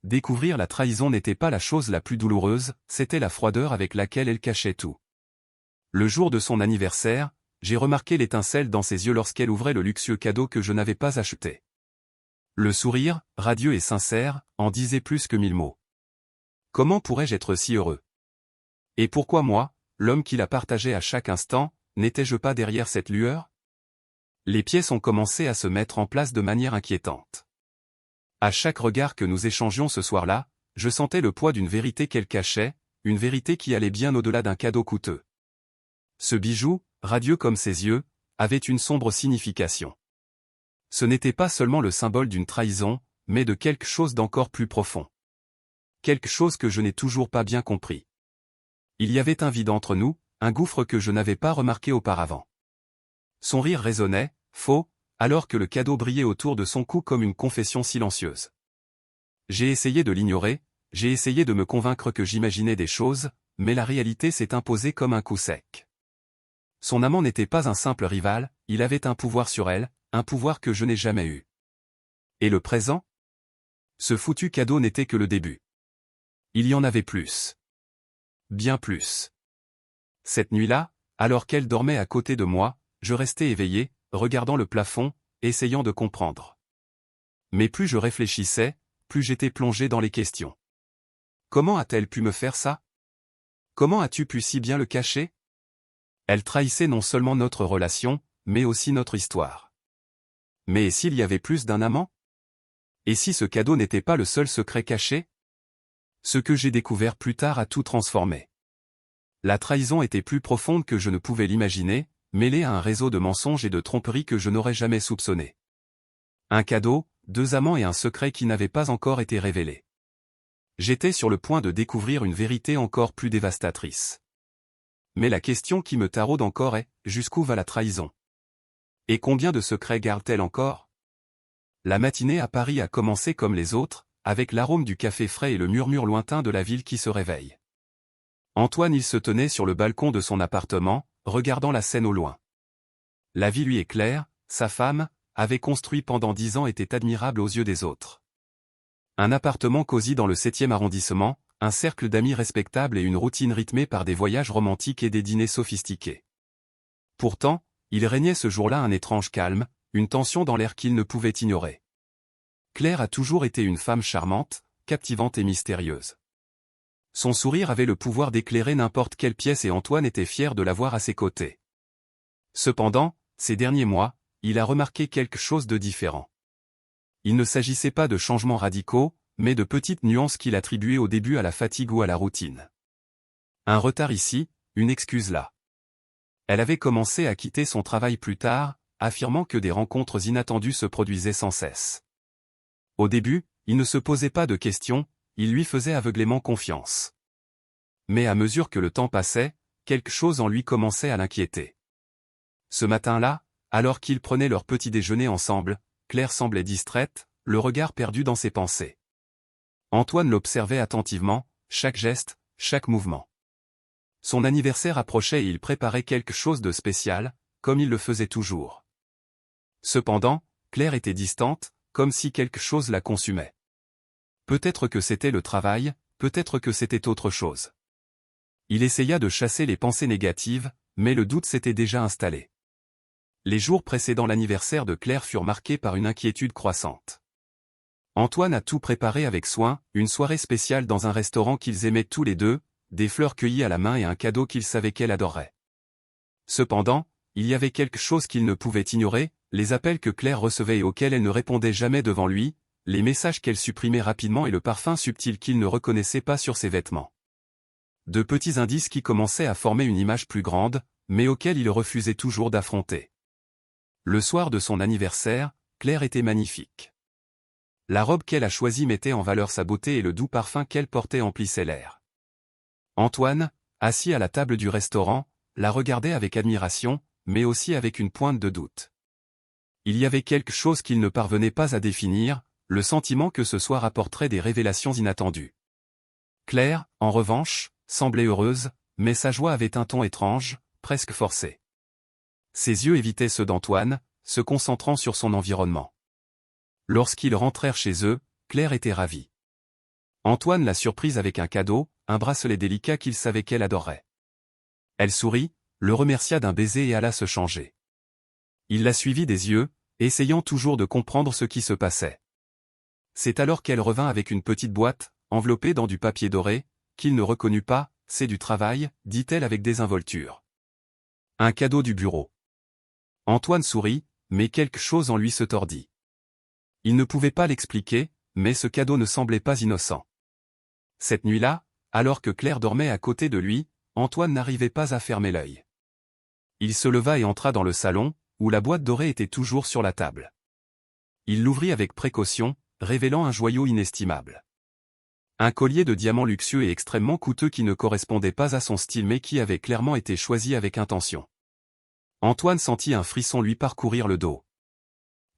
découvrir la trahison n'était pas la chose la plus douloureuse, c'était la froideur avec laquelle elle cachait tout. Le jour de son anniversaire, j'ai remarqué l'étincelle dans ses yeux lorsqu'elle ouvrait le luxueux cadeau que je n'avais pas acheté. Le sourire, radieux et sincère, en disait plus que 1000 mots. Comment pourrais-je être si heureux? Et pourquoi moi, l'homme qui la partageait à chaque instant, n'étais-je pas derrière cette lueur? Les pièces ont commencé à se mettre en place de manière inquiétante. À chaque regard que nous échangions ce soir-là, je sentais le poids d'une vérité qu'elle cachait, une vérité qui allait bien au-delà d'un cadeau coûteux. Ce bijou, radieux comme ses yeux, avait une sombre signification. Ce n'était pas seulement le symbole d'une trahison, mais de quelque chose d'encore plus profond. Quelque chose que je n'ai toujours pas bien compris. Il y avait un vide entre nous, un gouffre que je n'avais pas remarqué auparavant. Son rire résonnait, faux, alors que le cadeau brillait autour de son cou comme une confession silencieuse. J'ai essayé de l'ignorer, j'ai essayé de me convaincre que j'imaginais des choses, mais la réalité s'est imposée comme un coup sec. Son amant n'était pas un simple rival, il avait un pouvoir sur elle, un pouvoir que je n'ai jamais eu. Et le présent? Ce foutu cadeau n'était que le début. Il y en avait plus. Bien plus. Cette nuit-là, alors qu'elle dormait à côté de moi, je restais éveillé, regardant le plafond, essayant de comprendre. Mais plus je réfléchissais, plus j'étais plongé dans les questions. Comment a-t-elle pu me faire ça? Comment as-tu pu si bien le cacher? Elle trahissait non seulement notre relation, mais aussi notre histoire. Mais et s'il y avait plus d'un amant? Et si ce cadeau n'était pas le seul secret caché? Ce que j'ai découvert plus tard a tout transformé. La trahison était plus profonde que je ne pouvais l'imaginer, mêlée à un réseau de mensonges et de tromperies que je n'aurais jamais soupçonné. Un cadeau, deux amants et un secret qui n'avait pas encore été révélé. J'étais sur le point de découvrir une vérité encore plus dévastatrice. Mais la question qui me taraude encore est, jusqu'où va la trahison? Et combien de secrets garde-t-elle encore? La matinée à Paris a commencé comme les autres, avec l'arôme du café frais et le murmure lointain de la ville qui se réveille. Antoine il se tenait sur le balcon de son appartement, regardant la Seine au loin. La vie lui est claire, sa femme, avait construit pendant 10 ans était admirable aux yeux des autres. Un appartement cosy dans le 7e arrondissement, un cercle d'amis respectables et une routine rythmée par des voyages romantiques et des dîners sophistiqués. Pourtant, il régnait ce jour-là un étrange calme, une tension dans l'air qu'il ne pouvait ignorer. Claire a toujours été une femme charmante, captivante et mystérieuse. Son sourire avait le pouvoir d'éclairer n'importe quelle pièce et Antoine était fier de l'avoir à ses côtés. Cependant, ces derniers mois, il a remarqué quelque chose de différent. Il ne s'agissait pas de changements radicaux, mais de petites nuances qu'il attribuait au début à la fatigue ou à la routine. Un retard ici, une excuse là. Elle avait commencé à quitter son travail plus tard, affirmant que des rencontres inattendues se produisaient sans cesse. Au début, il ne se posait pas de questions, il lui faisait aveuglément confiance. Mais à mesure que le temps passait, quelque chose en lui commençait à l'inquiéter. Ce matin-là, alors qu'ils prenaient leur petit déjeuner ensemble, Claire semblait distraite, le regard perdu dans ses pensées. Antoine l'observait attentivement, chaque geste, chaque mouvement. Son anniversaire approchait et il préparait quelque chose de spécial, comme il le faisait toujours. Cependant, Claire était distante, comme si quelque chose la consumait. Peut-être que c'était le travail, peut-être que c'était autre chose. Il essaya de chasser les pensées négatives, mais le doute s'était déjà installé. Les jours précédant l'anniversaire de Claire furent marqués par une inquiétude croissante. Antoine a tout préparé avec soin, une soirée spéciale dans un restaurant qu'ils aimaient tous les deux, des fleurs cueillies à la main et un cadeau qu'il savait qu'elle adorerait. Cependant, il y avait quelque chose qu'il ne pouvait ignorer, les appels que Claire recevait et auxquels elle ne répondait jamais devant lui, les messages qu'elle supprimait rapidement et le parfum subtil qu'il ne reconnaissait pas sur ses vêtements. De petits indices qui commençaient à former une image plus grande, mais auxquels il refusait toujours d'affronter. Le soir de son anniversaire, Claire était magnifique. La robe qu'elle a choisie mettait en valeur sa beauté et le doux parfum qu'elle portait emplissait l'air. Antoine, assis à la table du restaurant, la regardait avec admiration, mais aussi avec une pointe de doute. Il y avait quelque chose qu'il ne parvenait pas à définir, le sentiment que ce soir apporterait des révélations inattendues. Claire, en revanche, semblait heureuse, mais sa joie avait un ton étrange, presque forcé. Ses yeux évitaient ceux d'Antoine, se concentrant sur son environnement. Lorsqu'ils rentrèrent chez eux, Claire était ravie. Antoine l'a surprise avec un cadeau, un bracelet délicat qu'il savait qu'elle adorerait. Elle sourit, le remercia d'un baiser et alla se changer. Il la suivit des yeux, essayant toujours de comprendre ce qui se passait. C'est alors qu'elle revint avec une petite boîte, enveloppée dans du papier doré, qu'il ne reconnut pas. « C'est du travail », dit-elle avec désinvolture. Un cadeau du bureau. Antoine sourit, mais quelque chose en lui se tordit. Il ne pouvait pas l'expliquer, mais ce cadeau ne semblait pas innocent. Cette nuit-là, alors que Claire dormait à côté de lui, Antoine n'arrivait pas à fermer l'œil. Il se leva et entra dans le salon, où la boîte dorée était toujours sur la table. Il l'ouvrit avec précaution, révélant un joyau inestimable. Un collier de diamants luxueux et extrêmement coûteux qui ne correspondait pas à son style mais qui avait clairement été choisi avec intention. Antoine sentit un frisson lui parcourir le dos.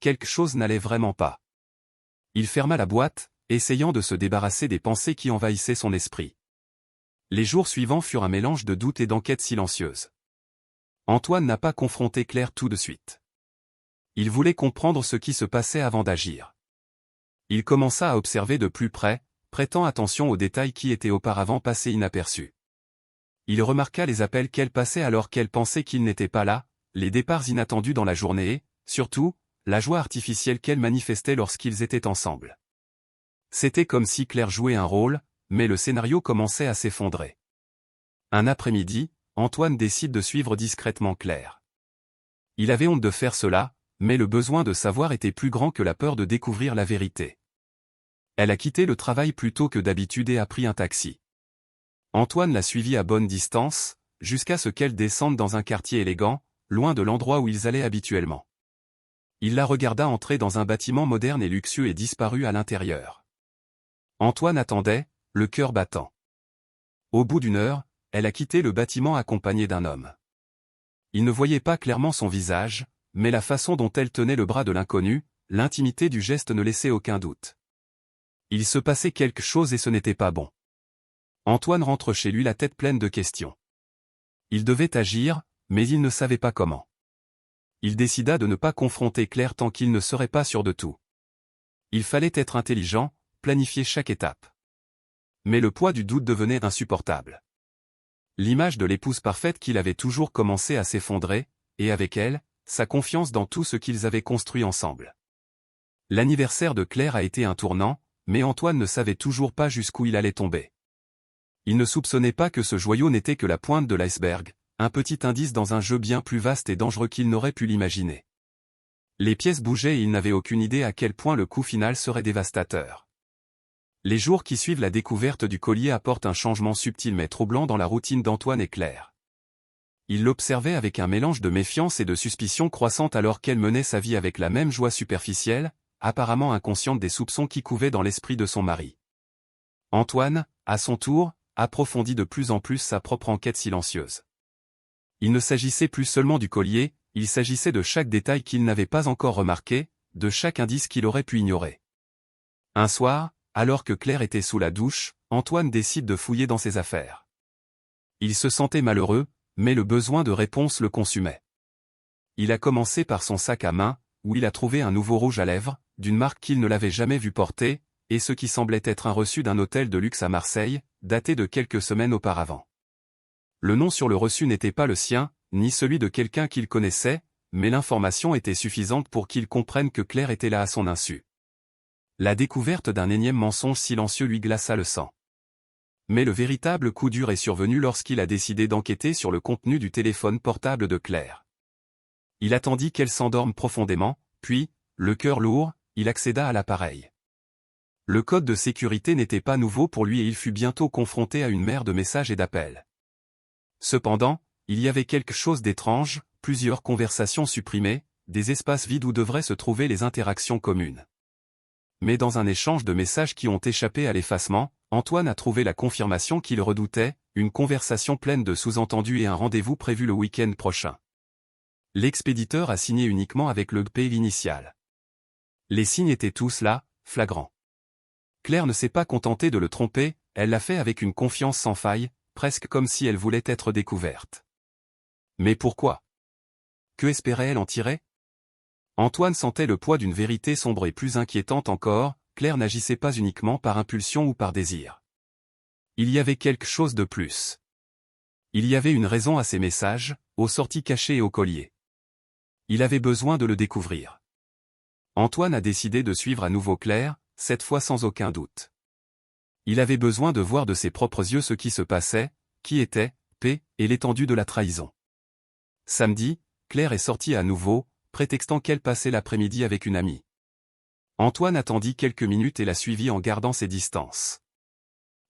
Quelque chose n'allait vraiment pas. Il ferma la boîte, essayant de se débarrasser des pensées qui envahissaient son esprit. Les jours suivants furent un mélange de doutes et d'enquêtes silencieuses. Antoine n'a pas confronté Claire tout de suite. Il voulait comprendre ce qui se passait avant d'agir. Il commença à observer de plus près, prêtant attention aux détails qui étaient auparavant passés inaperçus. Il remarqua les appels qu'elle passait alors qu'elle pensait qu'il n'était pas là, les départs inattendus dans la journée et, surtout, la joie artificielle qu'elle manifestait lorsqu'ils étaient ensemble. C'était comme si Claire jouait un rôle, mais le scénario commençait à s'effondrer. Un après-midi, Antoine décide de suivre discrètement Claire. Il avait honte de faire cela, mais le besoin de savoir était plus grand que la peur de découvrir la vérité. Elle a quitté le travail plus tôt que d'habitude et a pris un taxi. Antoine l'a suivie à bonne distance, jusqu'à ce qu'elle descende dans un quartier élégant, loin de l'endroit où ils allaient habituellement. Il la regarda entrer dans un bâtiment moderne et luxueux et disparut à l'intérieur. Antoine attendait, le cœur battant. Au bout d'une heure, elle a quitté le bâtiment accompagnée d'un homme. Il ne voyait pas clairement son visage, mais la façon dont elle tenait le bras de l'inconnu, l'intimité du geste ne laissait aucun doute. Il se passait quelque chose et ce n'était pas bon. Antoine rentre chez lui la tête pleine de questions. Il devait agir, mais il ne savait pas comment. Il décida de ne pas confronter Claire tant qu'il ne serait pas sûr de tout. Il fallait être intelligent, planifier chaque étape. Mais le poids du doute devenait insupportable. L'image de l'épouse parfaite qu'il avait toujours commencé à s'effondrer, et avec elle, sa confiance dans tout ce qu'ils avaient construit ensemble. L'anniversaire de Claire a été un tournant, mais Antoine ne savait toujours pas jusqu'où il allait tomber. Il ne soupçonnait pas que ce joyau n'était que la pointe de l'iceberg, un petit indice dans un jeu bien plus vaste et dangereux qu'il n'aurait pu l'imaginer. Les pièces bougeaient et il n'avait aucune idée à quel point le coup final serait dévastateur. Les jours qui suivent la découverte du collier apportent un changement subtil mais troublant dans la routine d'Antoine et Claire. Il l'observait avec un mélange de méfiance et de suspicion croissante alors qu'elle menait sa vie avec la même joie superficielle, apparemment inconsciente des soupçons qui couvaient dans l'esprit de son mari. Antoine, à son tour, approfondit de plus en plus sa propre enquête silencieuse. Il ne s'agissait plus seulement du collier, il s'agissait de chaque détail qu'il n'avait pas encore remarqué, de chaque indice qu'il aurait pu ignorer. Un soir, alors que Claire était sous la douche, Antoine décide de fouiller dans ses affaires. Il se sentait malheureux, mais le besoin de réponse le consumait. Il a commencé par son sac à main, où il a trouvé un nouveau rouge à lèvres, d'une marque qu'il ne l'avait jamais vu porter, et ce qui semblait être un reçu d'un hôtel de luxe à Marseille, daté de quelques semaines auparavant. Le nom sur le reçu n'était pas le sien, ni celui de quelqu'un qu'il connaissait, mais l'information était suffisante pour qu'il comprenne que Claire était là à son insu. La découverte d'un énième mensonge silencieux lui glaça le sang. Mais le véritable coup dur est survenu lorsqu'il a décidé d'enquêter sur le contenu du téléphone portable de Claire. Il attendit qu'elle s'endorme profondément, puis, le cœur lourd, il accéda à l'appareil. Le code de sécurité n'était pas nouveau pour lui et il fut bientôt confronté à une mer de messages et d'appels. Cependant, il y avait quelque chose d'étrange, plusieurs conversations supprimées, des espaces vides où devraient se trouver les interactions communes. Mais dans un échange de messages qui ont échappé à l'effacement, Antoine a trouvé la confirmation qu'il redoutait, une conversation pleine de sous-entendus et un rendez-vous prévu le week-end prochain. L'expéditeur a signé uniquement avec le mail initial. Les signes étaient tous là, flagrants. Claire ne s'est pas contentée de le tromper, elle l'a fait avec une confiance sans faille, presque comme si elle voulait être découverte. Mais pourquoi? Que espérait-elle en tirer? Antoine sentait le poids d'une vérité sombre et plus inquiétante encore, Claire n'agissait pas uniquement par impulsion ou par désir. Il y avait quelque chose de plus. Il y avait une raison à ses messages, aux sorties cachées et au collier. Il avait besoin de le découvrir. Antoine a décidé de suivre à nouveau Claire, cette fois sans aucun doute. Il avait besoin de voir de ses propres yeux ce qui se passait, qui était, P, et l'étendue de la trahison. Samedi, Claire est sortie à nouveau, prétextant qu'elle passait l'après-midi avec une amie. Antoine attendit quelques minutes et la suivit en gardant ses distances.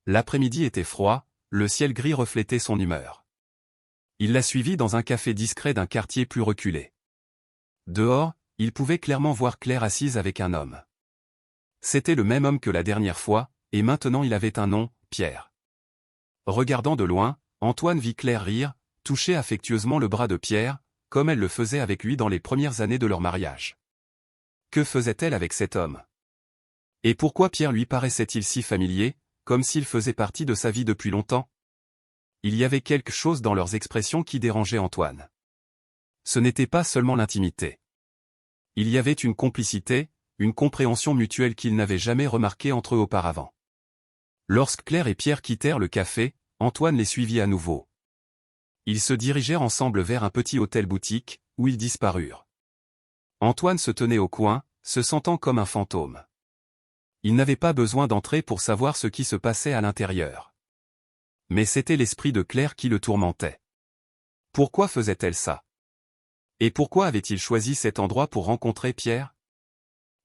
L'après-midi était froid, le ciel gris reflétait son humeur. Il la suivit dans un café discret d'un quartier plus reculé. Dehors, il pouvait clairement voir Claire assise avec un homme. C'était le même homme que la dernière fois, et maintenant il avait un nom, Pierre. Regardant de loin, Antoine vit Claire rire, toucher affectueusement le bras de Pierre, comme elle le faisait avec lui dans les premières années de leur mariage. Que faisait-elle avec cet homme? Et pourquoi Pierre lui paraissait-il si familier, comme s'il faisait partie de sa vie depuis longtemps? Il y avait quelque chose dans leurs expressions qui dérangeait Antoine. Ce n'était pas seulement l'intimité. Il y avait une complicité, une compréhension mutuelle qu'il n'avait jamais remarquée entre eux auparavant. Lorsque Claire et Pierre quittèrent le café, Antoine les suivit à nouveau. Ils se dirigèrent ensemble vers un petit hôtel-boutique, où ils disparurent. Antoine se tenait au coin, se sentant comme un fantôme. Il n'avait pas besoin d'entrer pour savoir ce qui se passait à l'intérieur. Mais c'était l'esprit de Claire qui le tourmentait. Pourquoi faisait-elle ça? Et pourquoi avait-il choisi cet endroit pour rencontrer Pierre?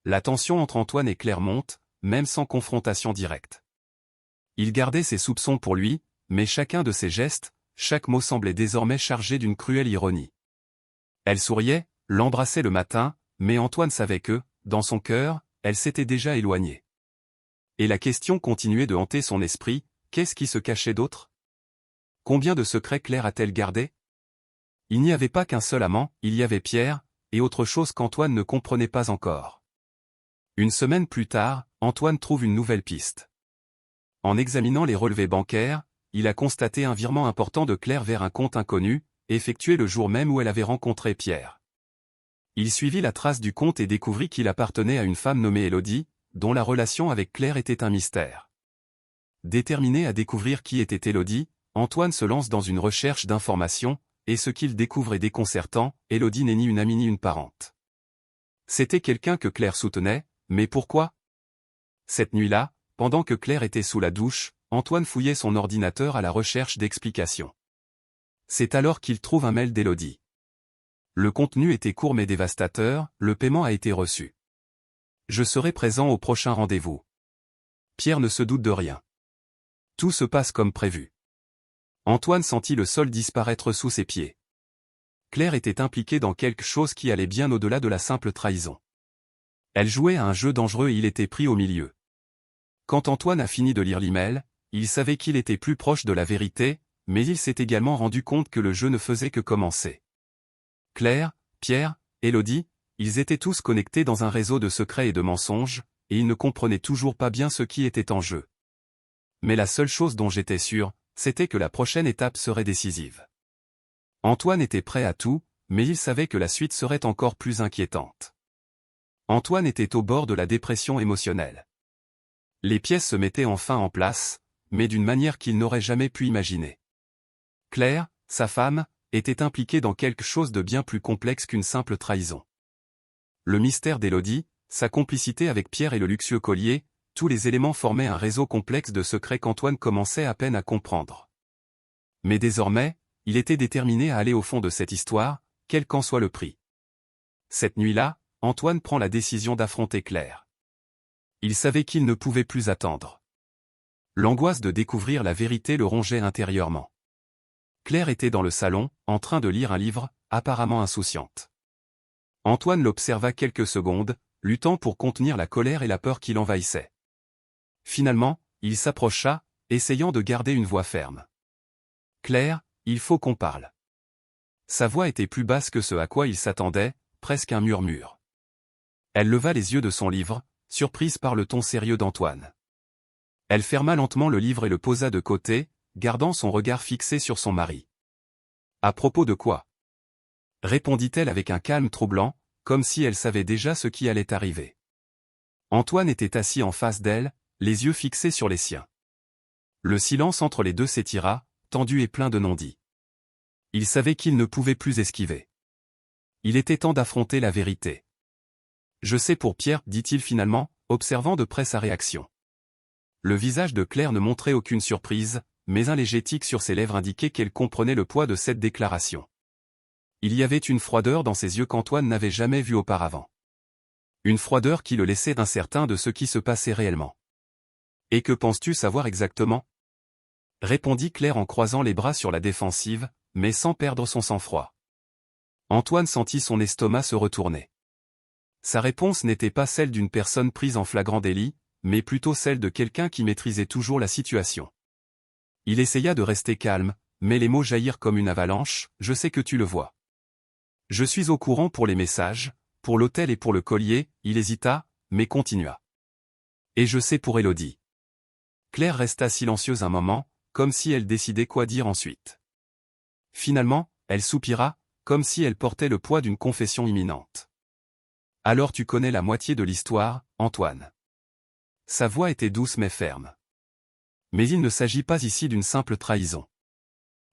La tension entre Antoine et Claire monte, même sans confrontation directe. Il gardait ses soupçons pour lui, mais chacun de ses gestes, chaque mot semblait désormais chargé d'une cruelle ironie. Elle souriait, l'embrassait le matin, mais Antoine savait que, dans son cœur, elle s'était déjà éloignée. Et la question continuait de hanter son esprit, qu'est-ce qui se cachait d'autre? Combien de secrets Claire a-t-elle gardé? Il n'y avait pas qu'un seul amant, il y avait Pierre, et autre chose qu'Antoine ne comprenait pas encore. Une semaine plus tard, Antoine trouve une nouvelle piste. En examinant les relevés bancaires, il a constaté un virement important de Claire vers un compte inconnu, effectué le jour même où elle avait rencontré Pierre. Il suivit la trace du compte et découvrit qu'il appartenait à une femme nommée Élodie, dont la relation avec Claire était un mystère. Déterminé à découvrir qui était Élodie, Antoine se lance dans une recherche d'informations, et ce qu'il découvre est déconcertant, Élodie n'est ni une amie ni une parente. C'était quelqu'un que Claire soutenait, mais pourquoi? Cette nuit-là, pendant que Claire était sous la douche, Antoine fouillait son ordinateur à la recherche d'explications. C'est alors qu'il trouve un mail d'Élodie. Le contenu était court mais dévastateur, le paiement a été reçu. Je serai présent au prochain rendez-vous. Pierre ne se doute de rien. Tout se passe comme prévu. Antoine sentit le sol disparaître sous ses pieds. Claire était impliquée dans quelque chose qui allait bien au-delà de la simple trahison. Elle jouait à un jeu dangereux et il était pris au milieu. Quand Antoine a fini de lire l'email, il savait qu'il était plus proche de la vérité, mais il s'est également rendu compte que le jeu ne faisait que commencer. Claire, Pierre, Élodie, ils étaient tous connectés dans un réseau de secrets et de mensonges, et ils ne comprenaient toujours pas bien ce qui était en jeu. Mais la seule chose dont j'étais sûr, c'était que la prochaine étape serait décisive. Antoine était prêt à tout, mais il savait que la suite serait encore plus inquiétante. Antoine était au bord de la dépression émotionnelle. Les pièces se mettaient enfin en place, mais d'une manière qu'il n'aurait jamais pu imaginer. Claire, sa femme, était impliquée dans quelque chose de bien plus complexe qu'une simple trahison. Le mystère d'Élodie, sa complicité avec Pierre et le luxueux collier, tous les éléments formaient un réseau complexe de secrets qu'Antoine commençait à peine à comprendre. Mais désormais, il était déterminé à aller au fond de cette histoire, quel qu'en soit le prix. Cette nuit-là, Antoine prend la décision d'affronter Claire. Il savait qu'il ne pouvait plus attendre. L'angoisse de découvrir la vérité le rongeait intérieurement. Claire était dans le salon, en train de lire un livre, apparemment insouciante. Antoine l'observa quelques secondes, luttant pour contenir la colère et la peur qui l'envahissaient. Finalement, il s'approcha, essayant de garder une voix ferme. « Claire, il faut qu'on parle. » Sa voix était plus basse que ce à quoi il s'attendait, presque un murmure. Elle leva les yeux de son livre, surprise par le ton sérieux d'Antoine. Elle ferma lentement le livre et le posa de côté, gardant son regard fixé sur son mari. « À propos de quoi ?» répondit-elle avec un calme troublant, comme si elle savait déjà ce qui allait arriver. Antoine était assis en face d'elle, les yeux fixés sur les siens. Le silence entre les deux s'étira, tendu et plein de non-dits. Il savait qu'il ne pouvait plus esquiver. Il était temps d'affronter la vérité. Je sais pour Pierre, dit-il finalement, observant de près sa réaction. Le visage de Claire ne montrait aucune surprise, mais un léger tic sur ses lèvres indiquait qu'elle comprenait le poids de cette déclaration. Il y avait une froideur dans ses yeux qu'Antoine n'avait jamais vue auparavant. Une froideur qui le laissait incertain de ce qui se passait réellement. « Et que penses-tu savoir exactement » répondit Claire en croisant les bras sur la défensive, mais sans perdre son sang-froid. Antoine sentit son estomac se retourner. Sa réponse n'était pas celle d'une personne prise en flagrant délit, mais plutôt celle de quelqu'un qui maîtrisait toujours la situation. Il essaya de rester calme, mais les mots jaillirent comme une avalanche, « Je sais que tu le vois. Je suis au courant pour les messages, pour l'hôtel et pour le collier », il hésita, mais continua. « Et je sais pour Élodie. » Claire resta silencieuse un moment, comme si elle décidait quoi dire ensuite. Finalement, elle soupira, comme si elle portait le poids d'une confession imminente. « Alors tu connais la moitié de l'histoire, Antoine. » Sa voix était douce mais ferme. Mais il ne s'agit pas ici d'une simple trahison.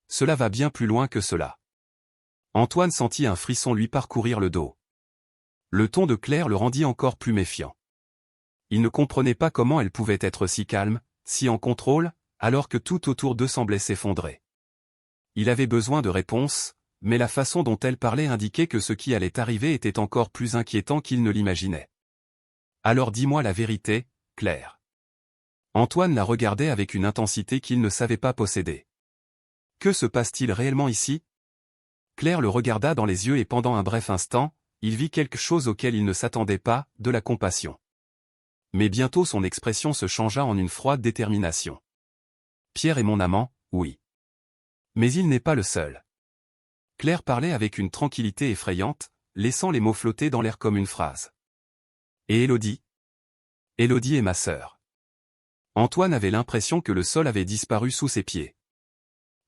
Cela va bien plus loin que cela. Antoine sentit un frisson lui parcourir le dos. Le ton de Claire le rendit encore plus méfiant. Il ne comprenait pas comment elle pouvait être si calme, si en contrôle, alors que tout autour d'eux semblait s'effondrer. Il avait besoin de réponses, mais la façon dont elle parlait indiquait que ce qui allait arriver était encore plus inquiétant qu'il ne l'imaginait. « Alors dis-moi la vérité, Claire. » Antoine la regardait avec une intensité qu'il ne savait pas posséder. « Que se passe-t-il réellement ici ?» Claire le regarda dans les yeux et pendant un bref instant, il vit quelque chose auquel il ne s'attendait pas, de la compassion. Mais bientôt son expression se changea en une froide détermination. « Pierre est mon amant, oui. Mais il n'est pas le seul. » Claire parlait avec une tranquillité effrayante, laissant les mots flotter dans l'air comme une phrase. « Et Élodie ? Élodie est ma sœur. » Antoine avait l'impression que le sol avait disparu sous ses pieds.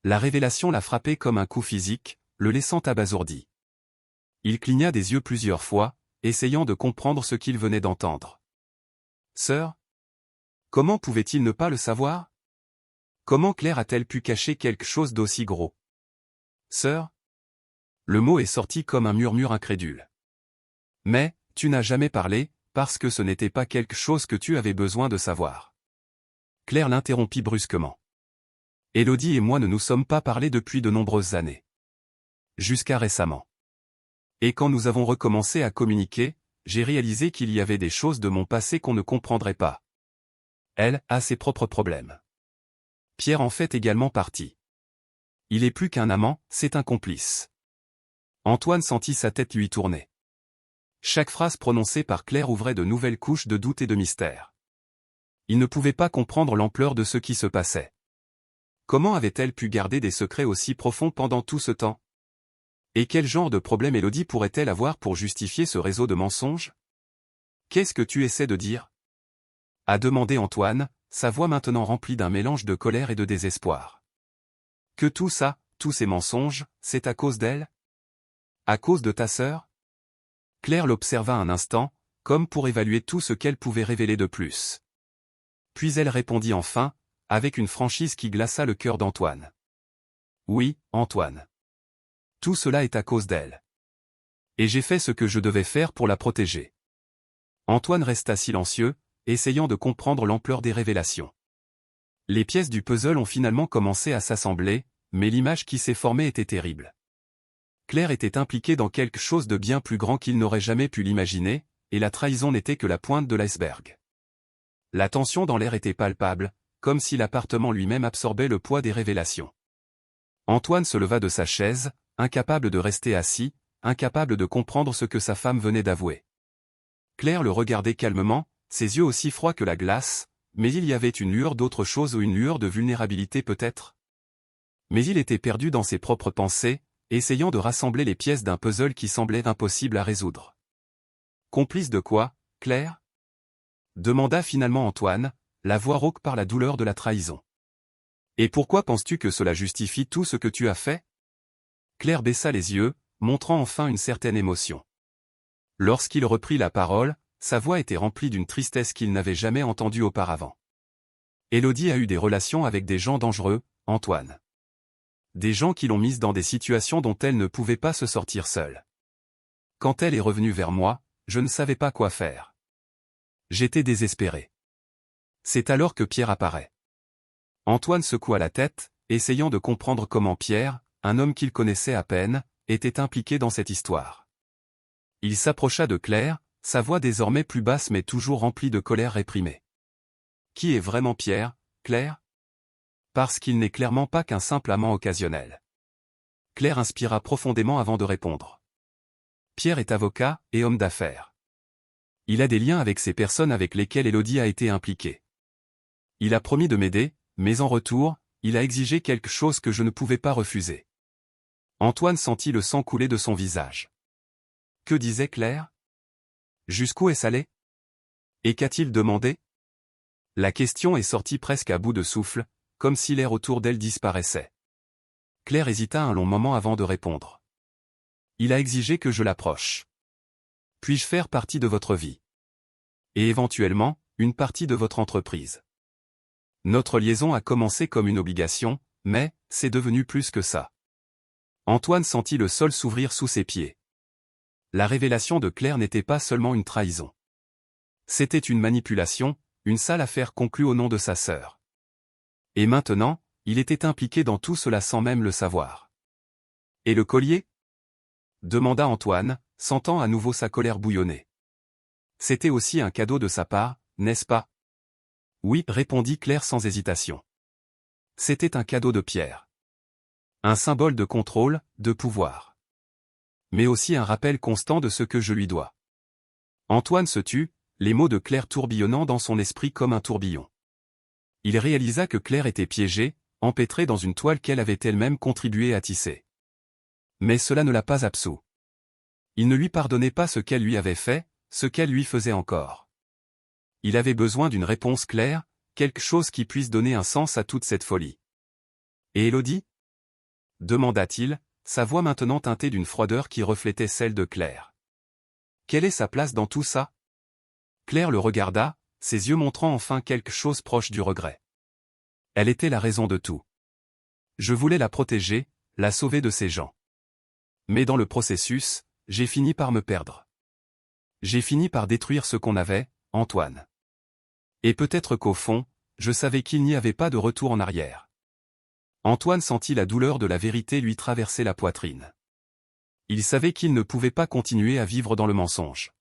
La révélation l'a frappé comme un coup physique, le laissant abasourdi. Il cligna des yeux plusieurs fois, essayant de comprendre ce qu'il venait d'entendre. « Sœur ? Comment pouvait-il ne pas le savoir ? Comment Claire a-t-elle pu cacher quelque chose d'aussi gros ? Sœur ? Le mot est sorti comme un murmure incrédule. Mais, tu n'as jamais parlé, parce que ce n'était pas quelque chose que tu avais besoin de savoir. Claire l'interrompit brusquement. Élodie et moi ne nous sommes pas parlé depuis de nombreuses années. Jusqu'à récemment. Et quand nous avons recommencé à communiquer, j'ai réalisé qu'il y avait des choses de mon passé qu'on ne comprendrait pas. Elle a ses propres problèmes. Pierre en fait également partie. Il est plus qu'un amant, c'est un complice. Antoine sentit sa tête lui tourner. Chaque phrase prononcée par Claire ouvrait de nouvelles couches de doute et de mystère. Il ne pouvait pas comprendre l'ampleur de ce qui se passait. Comment avait-elle pu garder des secrets aussi profonds pendant tout ce temps ? Et quel genre de problème Élodie pourrait-elle avoir pour justifier ce réseau de mensonges ? Qu'est-ce que tu essaies de dire ? A demandé Antoine, sa voix maintenant remplie d'un mélange de colère et de désespoir. Que tout ça, tous ces mensonges, c'est à cause d'elle ? À cause de ta sœur ? Claire l'observa un instant, comme pour évaluer tout ce qu'elle pouvait révéler de plus. Puis elle répondit enfin, avec une franchise qui glaça le cœur d'Antoine. Oui, Antoine. Tout cela est à cause d'elle. Et j'ai fait ce que je devais faire pour la protéger. Antoine resta silencieux, essayant de comprendre l'ampleur des révélations. Les pièces du puzzle ont finalement commencé à s'assembler, mais l'image qui s'est formée était terrible. Claire était impliquée dans quelque chose de bien plus grand qu'il n'aurait jamais pu l'imaginer, et la trahison n'était que la pointe de l'iceberg. La tension dans l'air était palpable, comme si l'appartement lui-même absorbait le poids des révélations. Antoine se leva de sa chaise, incapable de rester assis, incapable de comprendre ce que sa femme venait d'avouer. Claire le regardait calmement, ses yeux aussi froids que la glace, mais il y avait une lueur d'autre chose ou une lueur de vulnérabilité peut-être. Mais il était perdu dans ses propres pensées, essayant de rassembler les pièces d'un puzzle qui semblait impossible à résoudre. Complice de quoi, Claire ? Demanda finalement Antoine, la voix rauque par la douleur de la trahison. Et pourquoi penses-tu que cela justifie tout ce que tu as fait ? Claire baissa les yeux, montrant enfin une certaine émotion. Lorsqu'il reprit la parole, sa voix était remplie d'une tristesse qu'il n'avait jamais entendue auparavant. Élodie a eu des relations avec des gens dangereux, Antoine. Des gens qui l'ont mise dans des situations dont elle ne pouvait pas se sortir seule. Quand elle est revenue vers moi, je ne savais pas quoi faire. J'étais désespéré. C'est alors que Pierre apparaît. Antoine secoua la tête, essayant de comprendre comment Pierre, un homme qu'il connaissait à peine, était impliqué dans cette histoire. Il s'approcha de Claire, sa voix désormais plus basse mais toujours remplie de colère réprimée. Qui est vraiment Pierre, Claire? Parce qu'il n'est clairement pas qu'un simple amant occasionnel. Claire inspira profondément avant de répondre. Pierre est avocat et homme d'affaires. Il a des liens avec ces personnes avec lesquelles Élodie a été impliquée. Il a promis de m'aider, mais en retour, il a exigé quelque chose que je ne pouvais pas refuser. Antoine sentit le sang couler de son visage. Que disait Claire? Jusqu'où est-ce allé? Et qu'a-t-il demandé? La question est sortie presque à bout de souffle, comme si l'air autour d'elle disparaissait. Claire hésita un long moment avant de répondre. Il a exigé que je l'approche. Puis-je faire partie de votre vie? Et éventuellement, une partie de votre entreprise. Notre liaison a commencé comme une obligation, mais c'est devenu plus que ça. Antoine sentit le sol s'ouvrir sous ses pieds. La révélation de Claire n'était pas seulement une trahison. C'était une manipulation, une sale affaire conclue au nom de sa sœur. Et maintenant, il était impliqué dans tout cela sans même le savoir. Et le collier? Demanda Antoine, sentant à nouveau sa colère bouillonner. C'était aussi un cadeau de sa part, n'est-ce pas? Oui, répondit Claire sans hésitation. C'était un cadeau de Pierre. Un symbole de contrôle, de pouvoir. Mais aussi un rappel constant de ce que je lui dois. Antoine se tut, les mots de Claire tourbillonnant dans son esprit comme un tourbillon. Il réalisa que Claire était piégée, empêtrée dans une toile qu'elle avait elle-même contribué à tisser. Mais cela ne l'a pas absous. Il ne lui pardonnait pas ce qu'elle lui avait fait, ce qu'elle lui faisait encore. Il avait besoin d'une réponse claire, quelque chose qui puisse donner un sens à toute cette folie. Et Élodie? Demanda-t-il, sa voix maintenant teintée d'une froideur qui reflétait celle de Claire. Quelle est sa place dans tout ça? Claire le regarda, ses yeux montrant enfin quelque chose proche du regret. Elle était la raison de tout. Je voulais la protéger, la sauver de ces gens. Mais dans le processus, j'ai fini par me perdre. J'ai fini par détruire ce qu'on avait, Antoine. Et peut-être qu'au fond, je savais qu'il n'y avait pas de retour en arrière. Antoine sentit la douleur de la vérité lui traverser la poitrine. Il savait qu'il ne pouvait pas continuer à vivre dans le mensonge.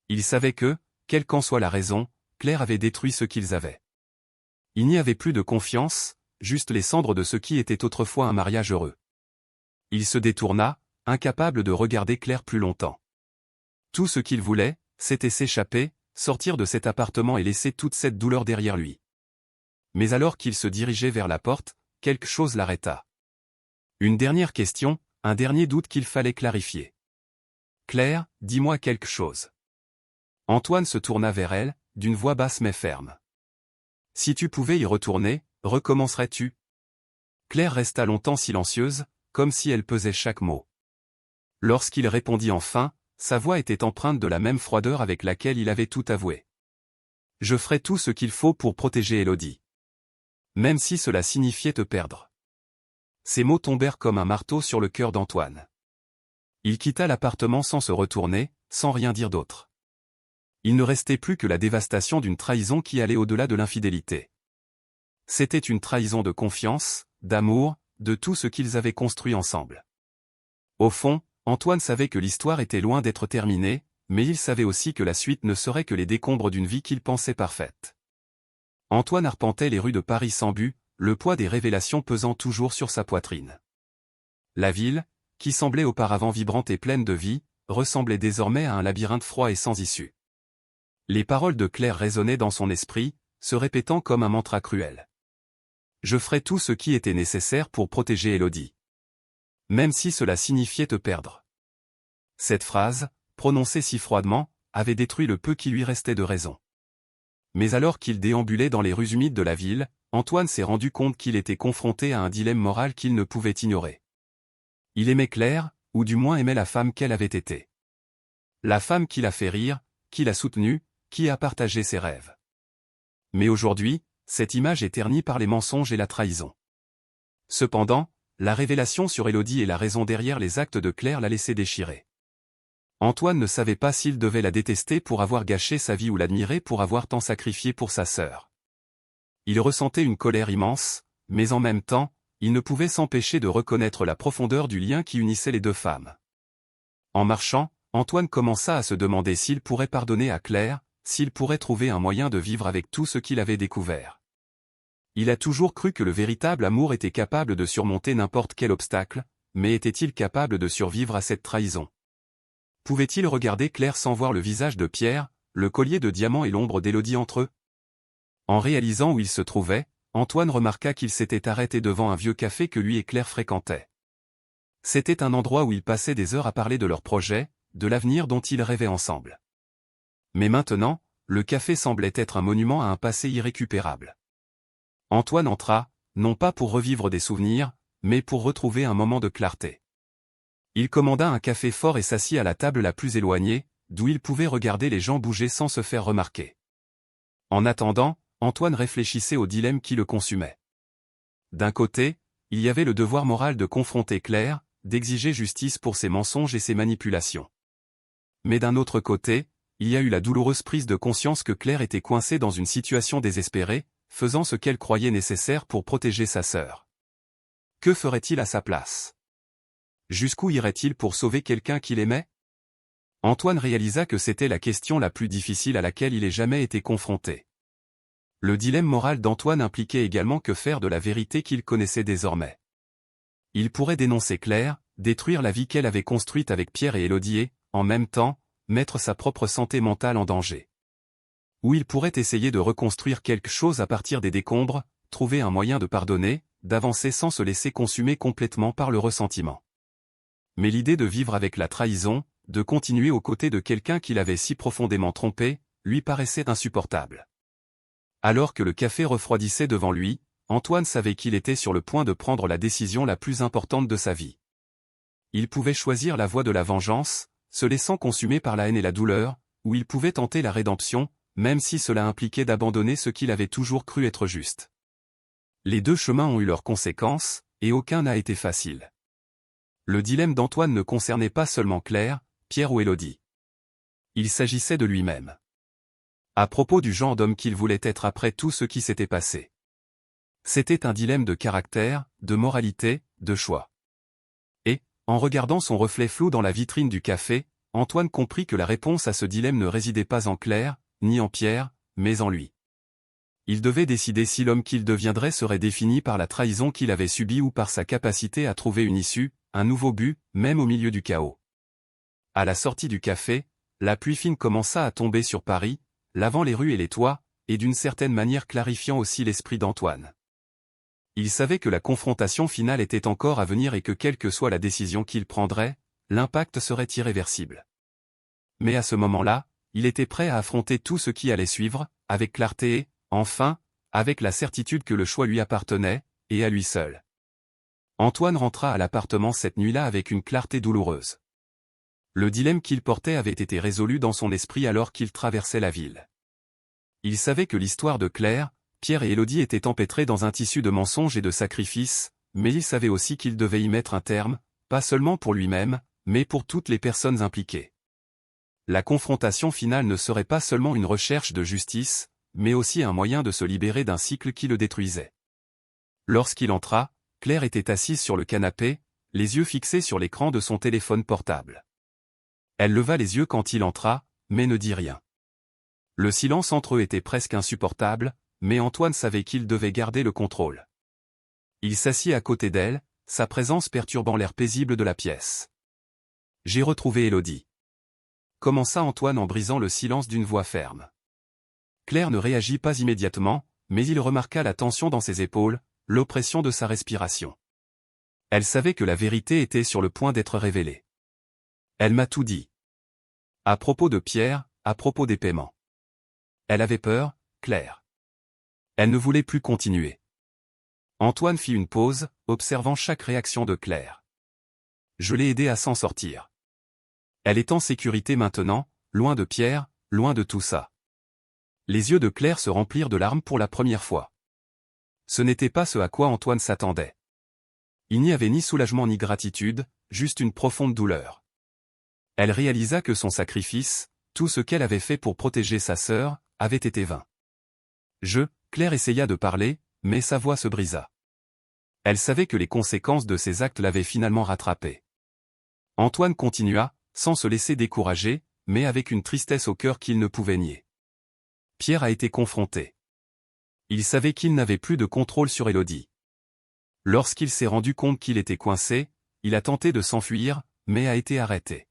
Il savait que, quelle qu'en soit la raison, Claire avait détruit ce qu'ils avaient. Il n'y avait plus de confiance, juste les cendres de ce qui était autrefois un mariage heureux. Il se détourna, incapable de regarder Claire plus longtemps. Tout ce qu'il voulait, c'était s'échapper, sortir de cet appartement et laisser toute cette douleur derrière lui. Mais alors qu'il se dirigeait vers la porte, quelque chose l'arrêta. Une dernière question, un dernier doute qu'il fallait clarifier. Claire, dis-moi quelque chose. Antoine se tourna vers elle, d'une voix basse mais ferme. Si tu pouvais y retourner, recommencerais-tu? Claire resta longtemps silencieuse, comme si elle pesait chaque mot. Lorsqu'il répondit enfin, sa voix était empreinte de la même froideur avec laquelle il avait tout avoué. Je ferai tout ce qu'il faut pour protéger Élodie. Même si cela signifiait te perdre. Ces mots tombèrent comme un marteau sur le cœur d'Antoine. Il quitta l'appartement sans se retourner, sans rien dire d'autre. Il ne restait plus que la dévastation d'une trahison qui allait au-delà de l'infidélité. C'était une trahison de confiance, d'amour, de tout ce qu'ils avaient construit ensemble. Au fond, Antoine savait que l'histoire était loin d'être terminée, mais il savait aussi que la suite ne serait que les décombres d'une vie qu'il pensait parfaite. Antoine arpentait les rues de Paris sans but, le poids des révélations pesant toujours sur sa poitrine. La ville, qui semblait auparavant vibrante et pleine de vie, ressemblait désormais à un labyrinthe froid et sans issue. Les paroles de Claire résonnaient dans son esprit, se répétant comme un mantra cruel. Je ferai tout ce qui était nécessaire pour protéger Élodie. Même si cela signifiait te perdre. Cette phrase, prononcée si froidement, avait détruit le peu qui lui restait de raison. Mais alors qu'il déambulait dans les rues humides de la ville, Antoine s'est rendu compte qu'il était confronté à un dilemme moral qu'il ne pouvait ignorer. Il aimait Claire, ou du moins aimait la femme qu'elle avait été. La femme qui l'a fait rire, qui l'a soutenu, qui a partagé ses rêves. Mais aujourd'hui, cette image est ternie par les mensonges et la trahison. Cependant, la révélation sur Élodie et la raison derrière les actes de Claire l'a laissé déchirer. Antoine ne savait pas s'il devait la détester pour avoir gâché sa vie ou l'admirer pour avoir tant sacrifié pour sa sœur. Il ressentait une colère immense, mais en même temps, il ne pouvait s'empêcher de reconnaître la profondeur du lien qui unissait les deux femmes. En marchant, Antoine commença à se demander s'il pourrait pardonner à Claire, s'il pourrait trouver un moyen de vivre avec tout ce qu'il avait découvert. Il a toujours cru que le véritable amour était capable de surmonter n'importe quel obstacle, mais était-il capable de survivre à cette trahison? Pouvait-il regarder Claire sans voir le visage de Pierre, le collier de diamants et l'ombre d'Élodie entre eux? En réalisant où il se trouvait, Antoine remarqua qu'il s'était arrêté devant un vieux café que lui et Claire fréquentaient. C'était un endroit où ils passaient des heures à parler de leurs projets, de l'avenir dont ils rêvaient ensemble. Mais maintenant, le café semblait être un monument à un passé irrécupérable. Antoine entra, non pas pour revivre des souvenirs, mais pour retrouver un moment de clarté. Il commanda un café fort et s'assit à la table la plus éloignée, d'où il pouvait regarder les gens bouger sans se faire remarquer. En attendant, Antoine réfléchissait au dilemme qui le consumait. D'un côté, il y avait le devoir moral de confronter Claire, d'exiger justice pour ses mensonges et ses manipulations. Mais d'un autre côté, il y a eu la douloureuse prise de conscience que Claire était coincée dans une situation désespérée, faisant ce qu'elle croyait nécessaire pour protéger sa sœur. Que ferait-il à sa place? Jusqu'où irait-il pour sauver quelqu'un qu'il aimait? Antoine réalisa que c'était la question la plus difficile à laquelle il ait jamais été confronté. Le dilemme moral d'Antoine impliquait également que faire de la vérité qu'il connaissait désormais. Il pourrait dénoncer Claire, détruire la vie qu'elle avait construite avec Pierre et Élodie et, en même temps, mettre sa propre santé mentale en danger. Ou il pourrait essayer de reconstruire quelque chose à partir des décombres, trouver un moyen de pardonner, d'avancer sans se laisser consumer complètement par le ressentiment. Mais l'idée de vivre avec la trahison, de continuer aux côtés de quelqu'un qu'il avait si profondément trompé, lui paraissait insupportable. Alors que le café refroidissait devant lui, Antoine savait qu'il était sur le point de prendre la décision la plus importante de sa vie. Il pouvait choisir la voie de la vengeance, se laissant consumer par la haine et la douleur, ou il pouvait tenter la rédemption, même si cela impliquait d'abandonner ce qu'il avait toujours cru être juste. Les deux chemins ont eu leurs conséquences, et aucun n'a été facile. Le dilemme d'Antoine ne concernait pas seulement Claire, Pierre ou Élodie. Il s'agissait de lui-même. À propos du genre d'homme qu'il voulait être après tout ce qui s'était passé. C'était un dilemme de caractère, de moralité, de choix. Et, en regardant son reflet flou dans la vitrine du café, Antoine comprit que la réponse à ce dilemme ne résidait pas en Claire, ni en Pierre, mais en lui. Il devait décider si l'homme qu'il deviendrait serait défini par la trahison qu'il avait subie ou par sa capacité à trouver une issue, un nouveau but, même au milieu du chaos. À la sortie du café, la pluie fine commença à tomber sur Paris, lavant les rues et les toits, et d'une certaine manière clarifiant aussi l'esprit d'Antoine. Il savait que la confrontation finale était encore à venir et que quelle que soit la décision qu'il prendrait, l'impact serait irréversible. Mais à ce moment-là, il était prêt à affronter tout ce qui allait suivre, avec clarté et, enfin, avec la certitude que le choix lui appartenait, et à lui seul. Antoine rentra à l'appartement cette nuit-là avec une clarté douloureuse. Le dilemme qu'il portait avait été résolu dans son esprit alors qu'il traversait la ville. Il savait que l'histoire de Claire, Pierre et Élodie était empêtrée dans un tissu de mensonges et de sacrifices, mais il savait aussi qu'il devait y mettre un terme, pas seulement pour lui-même, mais pour toutes les personnes impliquées. La confrontation finale ne serait pas seulement une recherche de justice, mais aussi un moyen de se libérer d'un cycle qui le détruisait. Lorsqu'il entra, Claire était assise sur le canapé, les yeux fixés sur l'écran de son téléphone portable. Elle leva les yeux quand il entra, mais ne dit rien. Le silence entre eux était presque insupportable, mais Antoine savait qu'il devait garder le contrôle. Il s'assit à côté d'elle, sa présence perturbant l'air paisible de la pièce. « J'ai retrouvé Élodie. » Commença Antoine en brisant le silence d'une voix ferme. Claire ne réagit pas immédiatement, mais il remarqua la tension dans ses épaules, l'oppression de sa respiration. Elle savait que la vérité était sur le point d'être révélée. Elle m'a tout dit. À propos de Pierre, à propos des paiements. Elle avait peur, Claire. Elle ne voulait plus continuer. Antoine fit une pause, observant chaque réaction de Claire. Je l'ai aidée à s'en sortir. Elle est en sécurité maintenant, loin de Pierre, loin de tout ça. Les yeux de Claire se remplirent de larmes pour la première fois. Ce n'était pas ce à quoi Antoine s'attendait. Il n'y avait ni soulagement ni gratitude, juste une profonde douleur. Elle réalisa que son sacrifice, tout ce qu'elle avait fait pour protéger sa sœur, avait été vain. Claire essaya de parler, mais sa voix se brisa. Elle savait que les conséquences de ses actes l'avaient finalement rattrapée. Antoine continua, sans se laisser décourager, mais avec une tristesse au cœur qu'il ne pouvait nier. Pierre a été confronté. Il savait qu'il n'avait plus de contrôle sur Élodie. Lorsqu'il s'est rendu compte qu'il était coincé, il a tenté de s'enfuir, mais a été arrêté.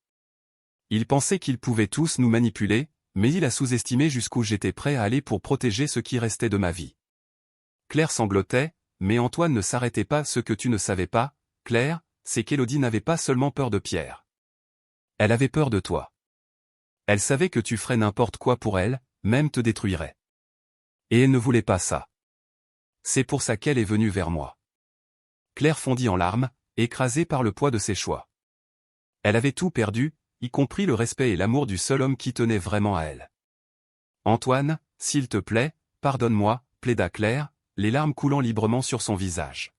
Il pensait qu'ils pouvaient tous nous manipuler, mais il a sous-estimé jusqu'où j'étais prêt à aller pour protéger ce qui restait de ma vie. Claire sanglotait, mais Antoine ne s'arrêtait pas. Ce que tu ne savais pas, Claire, c'est qu'Élodie n'avait pas seulement peur de Pierre. Elle avait peur de toi. Elle savait que tu ferais n'importe quoi pour elle, même te détruirais. Et elle ne voulait pas ça. C'est pour ça qu'elle est venue vers moi. Claire fondit en larmes, écrasée par le poids de ses choix. Elle avait tout perdu, y compris le respect et l'amour du seul homme qui tenait vraiment à elle. Antoine, s'il te plaît, pardonne-moi, plaida Claire, les larmes coulant librement sur son visage.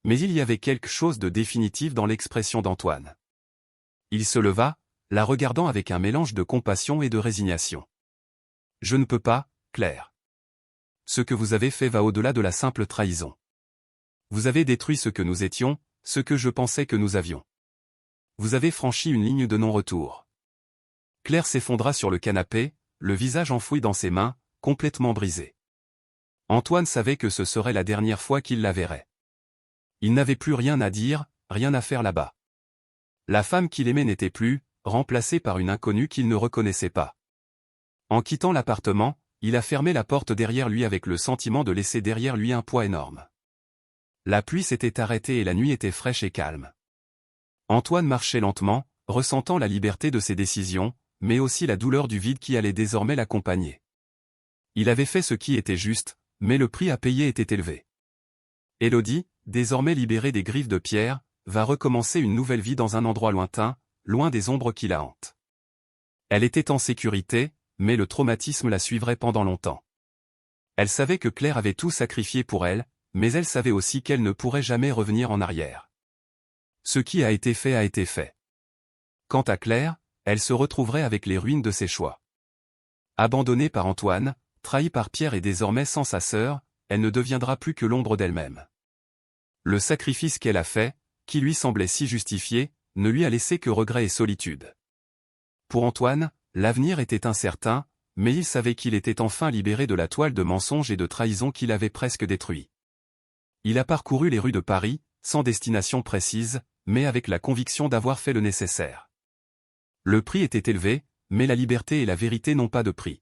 Mais il y avait quelque chose de définitif dans l'expression d'Antoine. Il se leva, la regardant avec un mélange de compassion et de résignation. Je ne peux pas, Claire. Ce que vous avez fait va au-delà de la simple trahison. Vous avez détruit ce que nous étions, ce que je pensais que nous avions. Vous avez franchi une ligne de non-retour. Claire s'effondra sur le canapé, le visage enfoui dans ses mains, complètement brisé. Antoine savait que ce serait la dernière fois qu'il la verrait. Il n'avait plus rien à dire, rien à faire là-bas. La femme qu'il aimait n'était plus, remplacée par une inconnue qu'il ne reconnaissait pas. En quittant l'appartement, il a fermé la porte derrière lui avec le sentiment de laisser derrière lui un poids énorme. La pluie s'était arrêtée et la nuit était fraîche et calme. Antoine marchait lentement, ressentant la liberté de ses décisions, mais aussi la douleur du vide qui allait désormais l'accompagner. Il avait fait ce qui était juste, mais le prix à payer était élevé. Élodie, désormais libérée des griffes de Pierre, va recommencer une nouvelle vie dans un endroit lointain, loin des ombres qui la hantent. Elle était en sécurité, mais le traumatisme la suivrait pendant longtemps. Elle savait que Claire avait tout sacrifié pour elle, mais elle savait aussi qu'elle ne pourrait jamais revenir en arrière. Ce qui a été fait a été fait. Quant à Claire, elle se retrouverait avec les ruines de ses choix. Abandonnée par Antoine, trahie par Pierre et désormais sans sa sœur, elle ne deviendra plus que l'ombre d'elle-même. Le sacrifice qu'elle a fait, qui lui semblait si justifié, ne lui a laissé que regret et solitude. Pour Antoine, l'avenir était incertain, mais il savait qu'il était enfin libéré de la toile de mensonges et de trahison qui l'avait presque détruit. Il a parcouru les rues de Paris, sans destination précise, mais avec la conviction d'avoir fait le nécessaire. Le prix était élevé, mais la liberté et la vérité n'ont pas de prix.